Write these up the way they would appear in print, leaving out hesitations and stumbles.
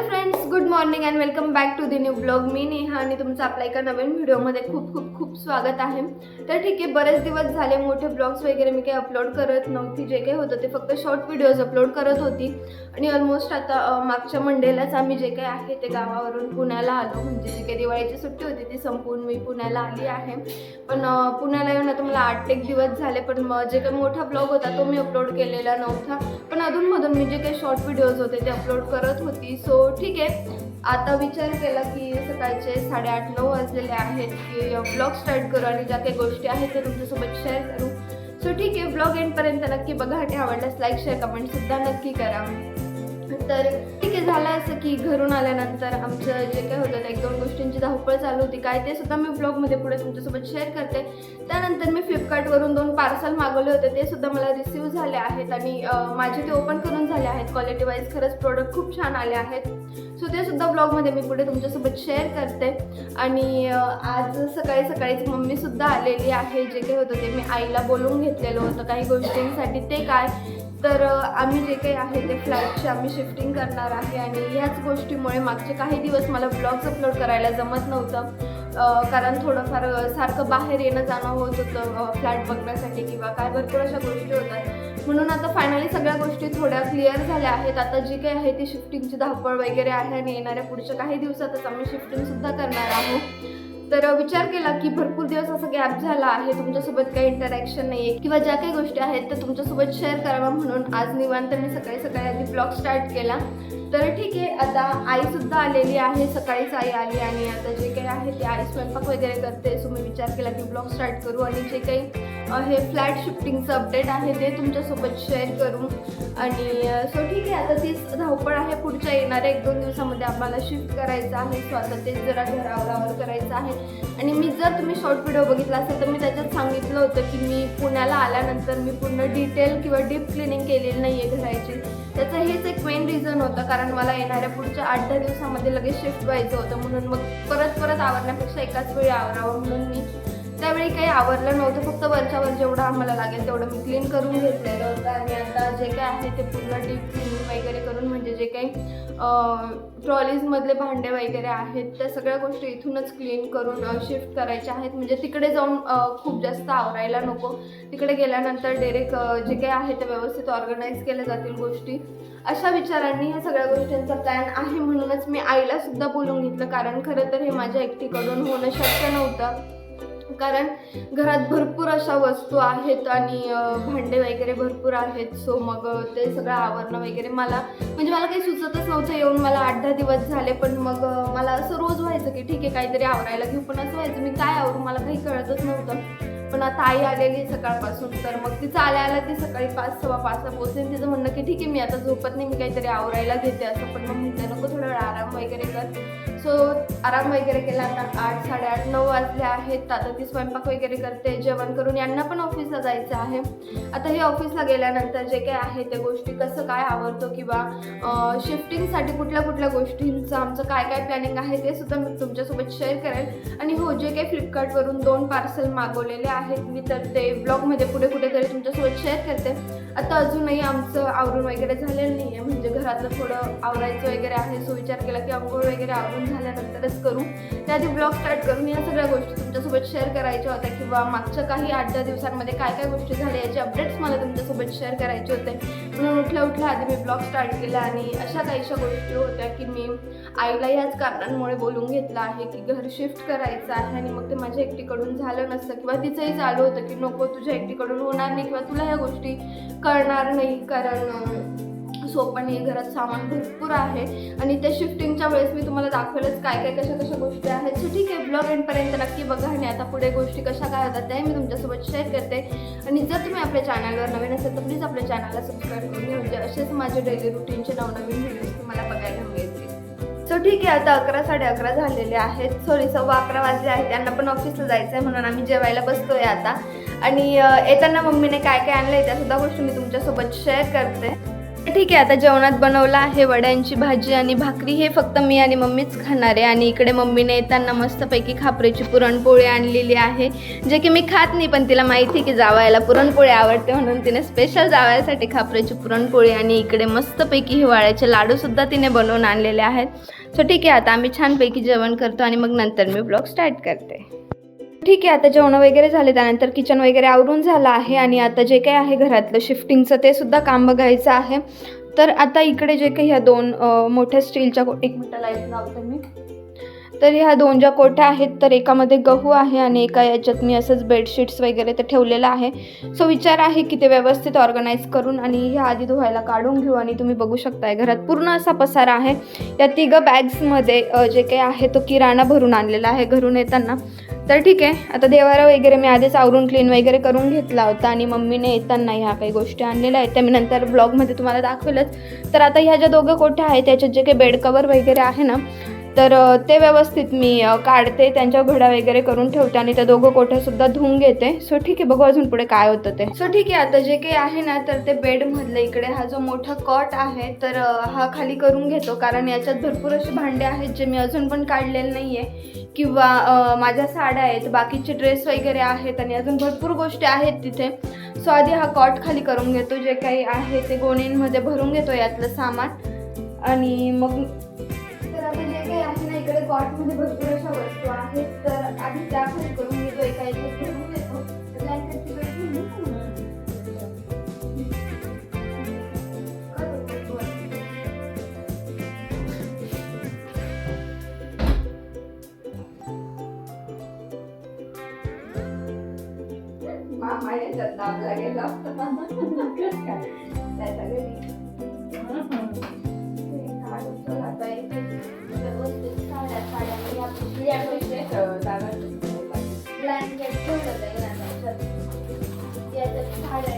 Friends, good morning and welcome back to the new blog. मी नेहा आणि तुमचं आपल्या एका नवीन व्हिडिओमध्ये खूप खूप खूप स्वागत आहे. तर ठीक आहे, बरेच दिवस झाले मोठे ब्लॉग्स वगैरे मी काही अपलोड करत नव्हती. जे काही होतं ते फक्त शॉर्ट व्हिडिओज अपलोड करत होती. आणि ऑलमोस्ट आता मागच्या मंडेलाच आम्ही जे काही आहे ते गावावरून पुण्याला आलो. म्हणजे जी काही दिवाळीची सुट्टी होती ती संपवून मी पुण्याला आली आहे. पण पुण्याला येऊन आता मला 8-1 दिवस झाले. पण जे काही मोठा ब्लॉग होता तो मी अपलोड केलेला नव्हता. पण अधूनमधून मी जे काही शॉर्ट व्हिडिओज होते ते अपलोड करत होती. सो ठीक आहे, आता विचार केला की सकाळचे 8:30-9 वाजलेले आहेत की ब्लॉग स्टार्ट करू आणि ज्या काही गोष्टी आहेत ते तुमच्यासोबत शेअर करू. सो ठीक आहे, ब्लॉग एंडपर्यंत नक्की बघा आणि आवडल्यास लाईक शेअर कमेंटसुद्धा नक्की करा. तर ठीक आहे, झालं असं की घरून आल्यानंतर आमचं जे काय होतं त्या 1-2 गोष्टींची धावपळ चालू होती. काय ते सुद्धा मी ब्लॉगमध्ये पुढे तुमच्यासोबत शेअर करते. त्यानंतर मी फ्लिपकार्टवरून 2 पार्सल मागवले होते, ते सुद्धा मला रिसीव झाले आहेत आणि माझे ते ओपन करून झाले आहेत. क्वालिटी वाईज खरंच प्रोडक्ट खूप छान आले आहेत. सो ते सुद्धा ब्लॉगमध्ये मी पुढे तुमच्यासोबत शेअर करते. आणि आज सकाळी सकाळीच मम्मीसुद्धा आलेली आहे. जे काही होतं ते मी आईला बोलवून घेतलेलं होतं काही गोष्टींसाठी. ते काय तर आम्ही जे काही आहे ते फ्लॅटची आम्ही शिफ्टिंग करणार आहे आणि ह्याच गोष्टीमुळे मागचे काही दिवस मला ब्लॉग्स अपलोड करायला जमत नव्हतं. कारण थोडंफार सारखं बाहेर येणं जाणं होत होतं फ्लॅट बघण्यासाठी किंवा काय भरपूर अशा गोष्टी होतात. म्हणून आता फायनली सगळ्या गोष्टी थोड्या क्लिअर झाल्या आहेत. आता जी काही आहे ती शिफ्टिंगची धावपळ वगैरे आहे आणि येणाऱ्या पुढच्या काही दिवसातच आम्ही शिफ्टिंगसुद्धा करणार आहोत. तर विचार केला की भरपूर दिवस असा गॅप झाला आहे, तुमच्यासोबत काही इंटरॅक्शन नाही आहे किंवा ज्या काही गोष्टी आहेत त्या तुमच्यासोबत शेअर करावा, म्हणून आज निवांत मी सकाळी सकाळी आधी ब्लॉग स्टार्ट केला. तर ठीक आहे, आता आईसुद्धा आलेली आहे. सकाळीच आई आली आणि आता जे काही आहे ते आई स्वयंपाक वगैरे करते. सो मी विचार केला की ब्लॉग स्टार्ट करू आणि जे काही हे फ्लॅट शिफ्टिंगचं अपडेट आहे ते तुमच्यासोबत शेअर करू. आणि सो ठीक आहे, आता तीच धावपळ आहे. पुढच्या येणाऱ्या 1-2 दिवसामध्ये आम्हाला शिफ्ट करायचं आहे. सो आता तेच जरा घरावर करायचं आहे. आणि मी जर तुम्ही शॉर्ट व्हिडिओ बघितला असेल तर मी त्याच्यात सांगितलं होतं की मी पुण्याला आल्यानंतर मी पूर्ण डिटेल किंवा डीप क्लिनिंग केलेली नाही आहे घराची. त्याचं हेच एक मेन रिझन होतं, कारण मला येणाऱ्या पुढच्या 8-10 दिवसामध्ये लगेच शिफ्ट व्हायचं होतं. म्हणून मग परत आवरण्यापेक्षा एकाच वेळी आवरावं म्हणून मी त्यावेळी काही आवरलं नव्हतं. फक्त वरच्यावर जेवढं आम्हाला लागेल तेवढं मी क्लीन करून घेतलेलं होतं. आणि आता जे काय आहे ते पूर्ण डीप क्लिनिंग वगैरे करून, म्हणजे जे काही ट्रॉलीजमधले भांडे वगैरे आहेत त्या सगळ्या गोष्टी इथूनच क्लीन करून शिफ्ट करायच्या आहेत. म्हणजे तिकडे जाऊन खूप जास्त आवरायला नको. तिकडे गेल्यानंतर डायरेक्ट जे काही आहे ते व्यवस्थित ऑर्गनाईज केल्या जातील गोष्टी, अशा विचारांनी ह्या सगळ्या गोष्टींचा प्लॅन आहे. म्हणूनच मी आईला सुद्धा बोलवून घेतलं, कारण खरं तर हे माझ्या एकटीकडून होणं शक्य नव्हतं. कारण घरात भरपूर अशा वस्तू आहेत आणि भांडे वगैरे भरपूर आहेत. सो मग ते सगळं आवरणं वगैरे मला काही सुचतच नव्हतं. येऊन मला 8-10 दिवस झाले. पण मग मला असं रोज व्हायचं की ठीक आहे काहीतरी आवरायला घेऊ, पण असं व्हायचं मी काय आवरू मला काही कळतच नव्हतं. पण आता आई आलेली सकाळपासून, तर मग तिचं आल्या ती सकाळी 5-5:15 पोहोचेल. तिचं म्हणणं की ठीक आहे मी आता झोपत नाही, मी काहीतरी आवरायला घेते असं. पण मग म्हणते नको, थोडा वेळ आराम वगैरे कर. सो आराम वगैरे केला. आता 8-8:30-9 वाजले आहेत. आता ती स्वयंपाक वगैरे करते. जेवण करून यांना पण ऑफिसला जायचं आहे. आता हे ऑफिसला गेल्यानंतर जे काय आहे त्या गोष्टी कसं काय आवडतो किंवा शिफ्टिंगसाठी कुठल्या गोष्टींचं आमचं काय प्लॅनिंग आहे ते सुद्धा मी तुमच्यासोबत शेअर करेल. आणि हो, जे काही फ्लिपकार्टवरून 2 पार्सल मागवलेले आहेत मी, तर ते ब्लॉगमध्ये पुढे कुठेतरी तुमच्यासोबत शेअर करते. आता अजूनही आमचं आवरून वगैरे झालेलं नाही आहे, म्हणजे घरातलं थोडं आवरायचं वगैरे आहे. सो विचार केला की अंघोळ वगैरे आवरून झाल्यानंतरच करू. त्याआधी ब्लॉग स्टार्ट करून या सगळ्या गोष्टी तुमच्यासोबत शेअर करायच्या होत्या किंवा मागच्या काही 8-10 दिवसांमध्ये काय गोष्टी झाल्या याचे अपडेट्स मला तुमच्यासोबत शेअर करायचे होते. म्हणून उठल्या आधी मी ब्लॉग स्टार्ट केला. आणि अशा काहीशा गोष्टी होत्या की मी आईला ह्याच कारणांमुळे बोलून घेतलं आहे की घर शिफ्ट करायचं आहे. आणि मग ते माझ्या एकटीकडून झालं नसतं किंवा तिचंही चालू होतं की नको तुझ्या एकटीकडून होणार नाही किंवा तुला ह्या गोष्टी कळणार नाही, कारण सोपं नाही, घरात सामान भरपूर आहे. आणि त्या शिफ्टिंगच्या वेळेस मी तुम्हाला दाखवलंच काय कशा गोष्टी आहेत. सो ठीक आहे, ब्लॉग एंडपर्यंत नक्की बघा आणि आता पुढे गोष्टी कशा काय होतात त्या मी तुमच्यासोबत शेअर करते. आणि जर तुम्ही आपल्या चॅनलवर नवीन असेल तर प्लीज आपल्या चॅनलला सबस्क्राईब करून घ्या, म्हणजे असेच माझे डेली रुटीनचे नवनवीन व्हिडिओज तुम्हाला बघायला मिळतील. सो ठीक आहे, आता 11-11:30 झालेले आहेत. 11:15 वाजले आहेत. त्यांना पण ऑफिसला जायचं आहे म्हणून आम्ही जेवायला बसतोय आता. आणि येताना मम्मीने काय आणलं आहे त्या सुद्धा गोष्टी मी तुमच्यासोबत शेअर करते. ठीक आहे, आता जेवणात बनवलं आहे वड्यांची भाजी आणि भाकरी. हे फक्त मी आणि मम्मीच खाणार आहे. आणि इकडे मम्मीने येताना मस्तपैकी खापरेची पुरणपोळी आणलेली आहे, जे की मी खात नाही, पण तिला माहिती की जावयाला पुरणपोळी आवडते म्हणून तिने स्पेशल जावयासाठी खापरेची पुरणपोळी. आणि इकडे मस्तपैकी हिवाळ्याचे लाडूसुद्धा तिने बनवून आणलेले आहेत. सो ठीक आहे, आता आम्ही छानपैकी जेवण करतो आणि मग नंतर मी ब्लॉग स्टार्ट करते. ठीक आहे, आता जेवण वगैरे झाले, त्यानंतर किचन वगैरे आवरून झालं आहे आणि आता जे काही आहे घरातलं शिफ्टिंगचं ते सुद्धा काम बघायचं आहे. तर आता इकडे जे काही ह्या दोन मोठ्या स्टीलच्या एक मिनिट लाईट लावते मी. तर ह्या दोन ज्या कोठ्या आहेत, तर एकामध्ये गहू आहे आणि एका याच्यात मी असंच बेडशीट्स वगैरे ते ठेवलेलं आहे. सो विचार आहे की ते व्यवस्थित ऑर्गनाईज करून आणि ह्या आधी धुवायला काढून घेऊ. आणि तुम्ही बघू शकताय घरात पूर्ण असा पसारा आहे. या 3 बॅग्समध्ये जे काही आहे तो किराणा भरून आणलेला आहे घरून येताना. तर ठीक आहे, आता देवारा वगैरे मी आधीच आवरून क्लीन वगैरे करून घेतला होता आणि मम्मीने येताना ह्या काही गोष्टी आणलेल्या आहेत त्या मी नंतर ब्लॉगमध्ये तुम्हाला दाखवेलच. तर आता ह्या ज्या 2 कोठ्या आहेत त्याच्यात जे काही बेड कवर वगैरे आहे ना, तर ते व्यवस्थित मी काढते, त्यांच्या घड्या वगैरे करून ठेवते आणि त्या 2 कोठ्यासुद्धा धुवून घेते. सो ठीक आहे, बघू अजून पुढे काय होतं ते. सो ठीक आहे, आता जे काही आहे ना, तर ते बेडमधलं इकडे हा जो मोठा कॉट आहे तर हा खाली करून घेतो, कारण याच्यात भरपूर असे भांडे आहेत जे मी अजून पण काढलेले नाही आहे, किंवा माझ्या साड्या आहेत, बाकीचे ड्रेस वगैरे आहेत आणि अजून भरपूर गोष्टी आहेत तिथे. सो आधी हा कॉट खाली करून घेतो, जे काही आहे ते गोणींमध्ये भरून घेतो यातलं सामान. आणि मग तर आता जे काही आहे ना, इकडे कॉटमध्ये भरपूर अशा वस्तू आहेत, तर आधी त्या खाली करून घेतो, एका भरून घेतो. ब्लँकेट तिकडे मामा याच्यात दाबला गेला त्याच्या घरी ब्लँकेट ठेवलं याच्यात साड्या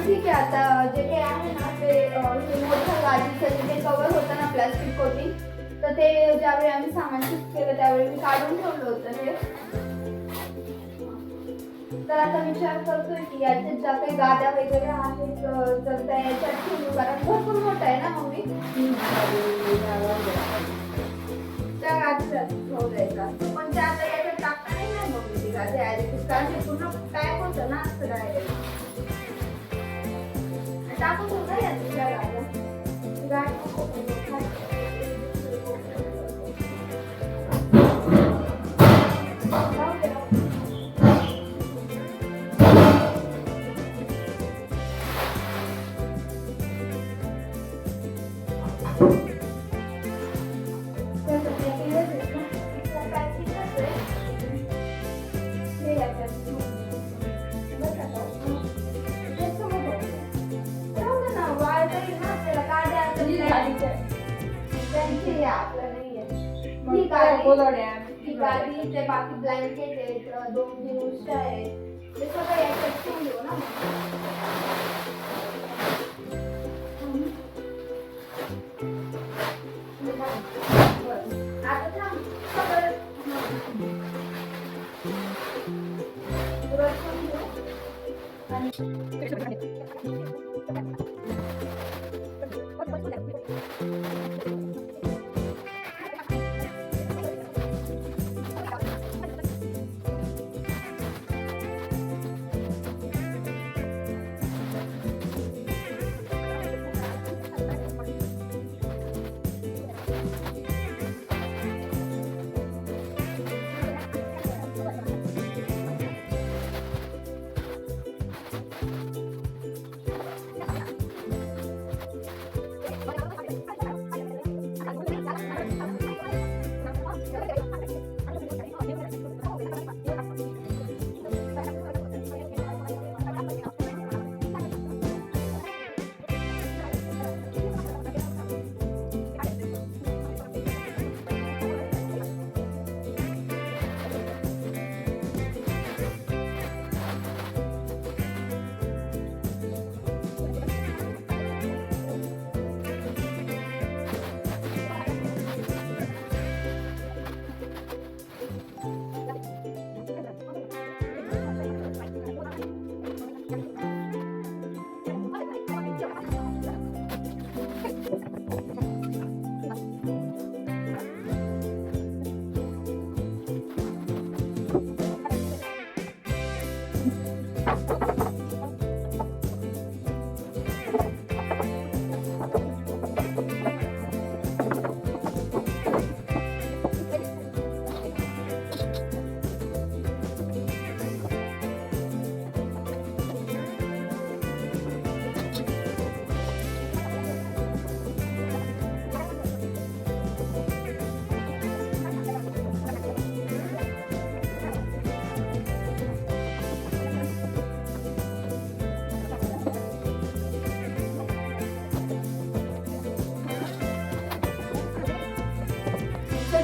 ठीक आहे, आता जे काही आहे ना ते मोठं गाडीचं जे काही कवर होतं ना प्लास्टिक कोटिंग, तर ते ज्यावेळी आम्ही सामान शिफ्ट केलं त्यावेळी मी काढून ठेवलं होतं हे. तर आता विचार करतोय की याच्यात ज्या काही गाद्या वगैरे आहेत तर त्या याच्यात ठेवू, कारण भरपूर मोठं आहे ना मम्मी, त्या गाद्यात ठेवू द्यायचा. पण त्या आता याच्यात टाकता नाही ना मम्मी ती गाद्या, कारण ते पूर्ण पॅक होतं ना असं डायरेक्ट. टाकून ठेवता याच्या त्या गाड्या गाडी त्यांची आहे, आपलं नाही आहे. मग ही काय गादी, बोलवड्या? ही गादी, ते बाकी ब्लँकेट आहेत, 2-3 उश्या आहेत, ते सगळं याच्यात ठेवून देऊ ना बरं. आता थांब, सगळं ब्रश करून घेऊ. आणि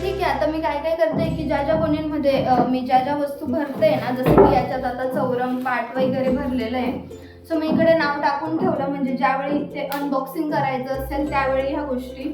ठीक आहे. आता मी काय काय करते की ज्या गोण्यांमध्ये मी ज्या वस्तू भरते ना, जसं की याच्यात आता चौरंग पाट वगैरे भरलेलं आहे, सो मी इकडे नाव टाकून ठेवलं, म्हणजे ज्यावेळी ते अनबॉक्सिंग करायचं असेल त्यावेळी ह्या गोष्टी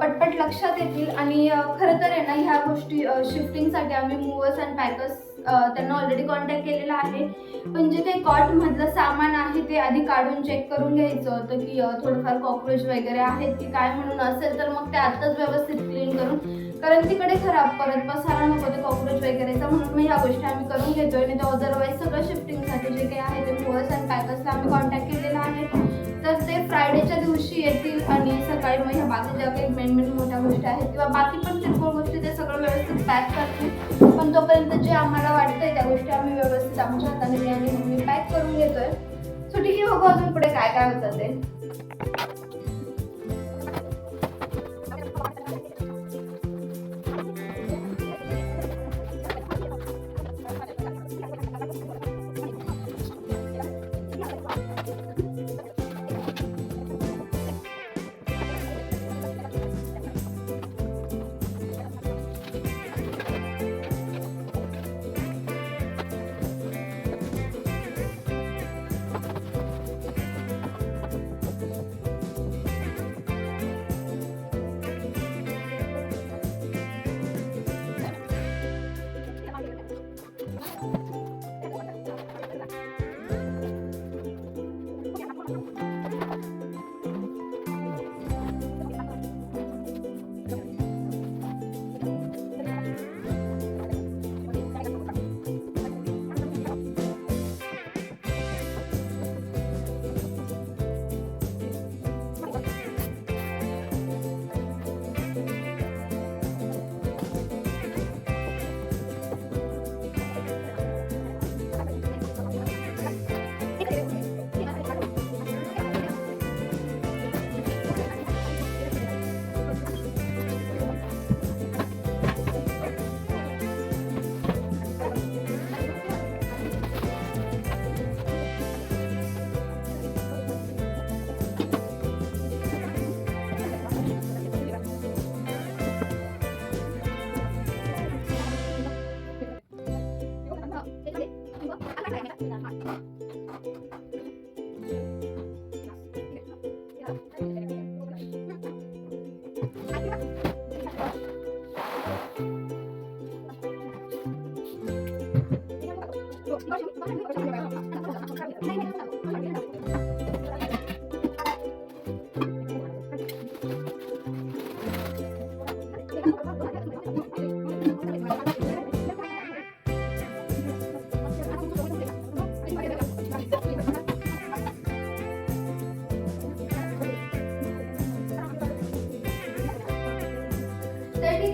पटपट लक्षात येतील. आणि खरं तर आहे ना, ह्या गोष्टी शिफ्टिंगसाठी आम्ही मूवर्स अँड पॅकर्स त्यांना ऑलरेडी कॉन्टॅक्ट केलेला आहे, पण जे काही कॉटमधलं सामान आहे ते आधी काढून चेक करून घ्यायचं होतं की थोडंफार कॉक्रोच वगैरे आहेत की काय, म्हणून असेल तर मग ते आत्ताच व्यवस्थित क्लीन करून, कारण तिकडे खराब परत बसायला नको ते कॉक्रोच वगैरेचा, म्हणून मग ह्या गोष्टी आम्ही करून घेतोय. आणि तर अदरवाईज सगळं शिफ्टिंगसाठी जे काही आहे ते मूवर्स अँड पॅकर्सला आम्ही कॉन्टॅक्ट केलेला आहे, तर ते फ्रायडेच्या दिवशी येतील. आणि सकाळी मग ह्या बाकी ज्या काही मेन मोठ्या गोष्टी आहेत किंवा बाकी पण किरकोळ गोष्टी ते सगळं व्यवस्थित पॅक करतील. पण तोपर्यंत जे आम्हाला वाटतंय त्या गोष्टी आम्ही व्यवस्थित आमच्या हाताने मी आणि मम्मी पॅक करून घेतोय. सो ठीक आहे, बघू अजून पुढे काय काय होतं ते.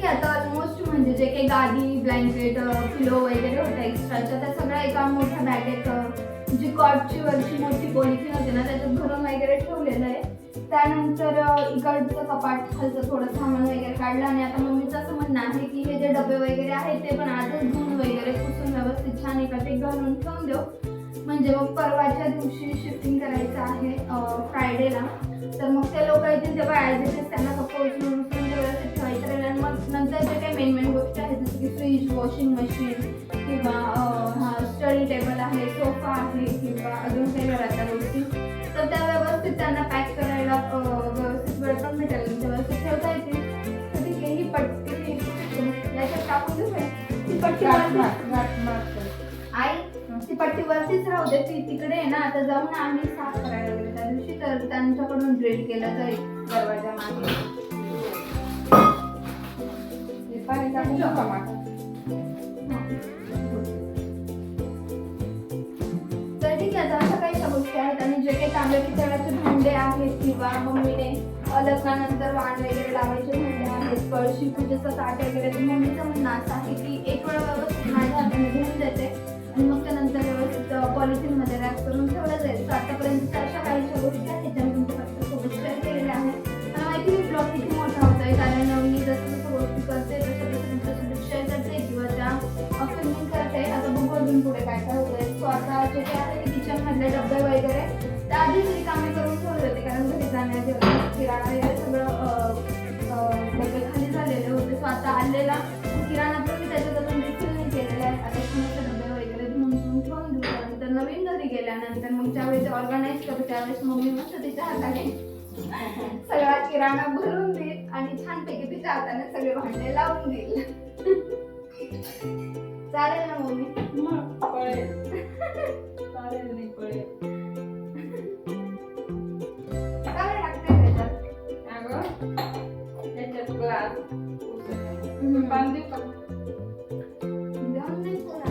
ठीक आहे, आता ऑलमोस्ट म्हणजे जे काही गादी, ब्लँकेट, पिलो वगैरे होत्या एक्स्ट्राच्या त्या सगळ्या एका मोठ्या बॅगेत जी कॉटची वरची मोठी पॉलिथिन होती ना त्याच्यात भरून वगैरे ठेवलेलं आहे. त्यानंतर इकडचं कपाट खालचं थोडं सामान वगैरे काढलं आणि आता मम्मीचं असं म्हणणं आहे की हे जे डबे वगैरे आहेत ते पण आजच धुवून वगैरे पुसून व्यवस्थित छान एका ते घालून ठेवून देऊ, म्हणजे मग परवाच्या दिवशी शिफ्टिंग करायचं आहे फ्रायडेला. तर मग ते लोक येतील तेव्हा ॲज इट इज त्यांना फक्त उचलून व्यवस्थित ठेवायचं राहील. आणि मग नंतर जे काही मेन गोष्टी आहेत जसं की फ्रीज, वॉशिंग मशीन किंवा हा स्टडी टेबल आहे, सोफा आहे किंवा अजून काही घरातल्या गोष्टी, तर त्या व्यवस्थित त्यांना पॅक करायला व्यवस्थित वेळ पण भेटेल, व्यवस्थित ठेवता येतील. तर ठीक आहे, ही पट्टी याच्यात टाकून देऊ काय? ती पट्टी आई ती पट्टी वरतीच राहू दे, ती तिकडे आहे ना. आता जाऊन आम्ही साफ करायला गेलो त्या दिवशी, तर त्यांच्याकडून ड्रिल केलं जाईल दरवाजा मागे. तर ठीक आहे, अशा काहीशा गोष्टी आहेत. आणि जे काही तांबे पितळाचे भांडे आहेत किंवा मम्मीने लग्नानंतर वाण वगैरे लावायचे भांडे आहेत, कळशी, पूजेचं ताट वगैरे, तर मम्मीचं म्हणणं असं आहे की एक वेळा व्यवस्थित माझ्या हाताने धुवून देते आणि मग त्यानंतर व्यवस्थित पॉलिथिनमध्ये रॅप करून ठेवलं जाईल. तर आतापर्यंत अशा काहीशा गोष्टी आहेत ज्या मी तुमच्यासोबत शेअर केलेल्या आहेत. मला माहिती मी ब्लॉग किती मोठा होत आहे, कारण मी जसं जसं गोष्टी करते तसं तसं तुमच्यासोबत शेअर करते किंवा त्या फिल्मिंग करते. आता बघू अजून पुढे काय काय होत आहे. सो आता जे काय आहे की किचनमधले डबे वगैरे त्या आधीच रिकामे करून ठेवले होते, कारण घरी जाण्याचे किराणा वगैरे सगळं डबे खाली झालेले होते. सो आता आलेला किराणा पण मी त्याच्यात अजून रिफिल नाही केलेला आहे. आता पुण्याचे डबे वगैरे धुवून ठेवून देऊ. त्यानंतर नवीन घरी गेल्यानंतर मग ज्यावेळेस ऑर्गनाईज करू त्यावेळेस मम्मी मस्त तिच्या हाताने सगळा किराणा भरून देईल आणि छानपैकी तिच्या हाताने सगळे भांडे लावून देईल. चालेल ना मम्मी? चालेल नाही पडेल. काय लागते त्याच्यात? अगं त्याच्यात ग्लास पान देऊ का? जाऊन नाही सोडा.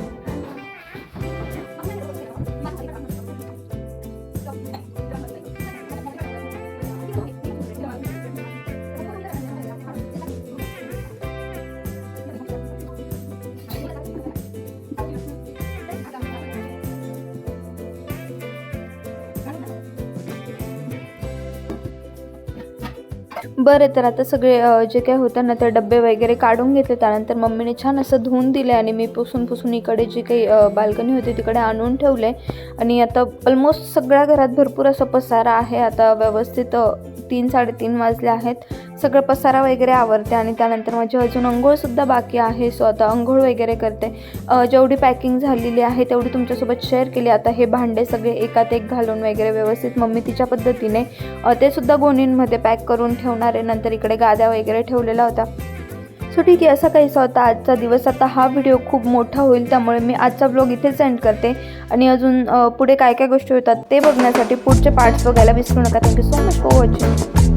बरं, तर आता सगळे जे काही होतं ना ते डबे वगैरे काढून घेतले. त्यानंतर मम्मीने छान असं धुवून दिले आणि मी पुसून इकडे जी काही बाल्कनी होती तिकडे आणून ठेवले. आणि आता ऑलमोस्ट सगळ्या घरात भरपूर असं पसारा आहे. आता व्यवस्थित 3-3:30 वाजले आहेत. सगळं पसारा वगैरे आवरते आणि त्यानंतर माझी अजून अंघोळसुद्धा बाकी आहे. सो आता अंघोळ वगैरे करते. जेवढी पॅकिंग झालेली आहे तेवढी तुमच्यासोबत शेअर केली. आता हे भांडे सगळे एकात एक घालून वगैरे व्यवस्थित मम्मी तिच्या पद्धतीने ते सुद्धा गोणींमध्ये पॅक करून ठेवणार आहे. नंतर इकडे गाद्या वगैरे ठेवलेला होता. सो ठीक आहे, असा काहीसा होता आजचा दिवस. आता हा व्हिडिओ खूप मोठा होईल त्यामुळे मी आजचा ब्लॉग इथेच एंड करते. आणि अजून पुढे काय काय गोष्टी होतात ते बघण्यासाठी पुढचे पार्ट्स बघायला विसरू नका. Thank you so much for watching.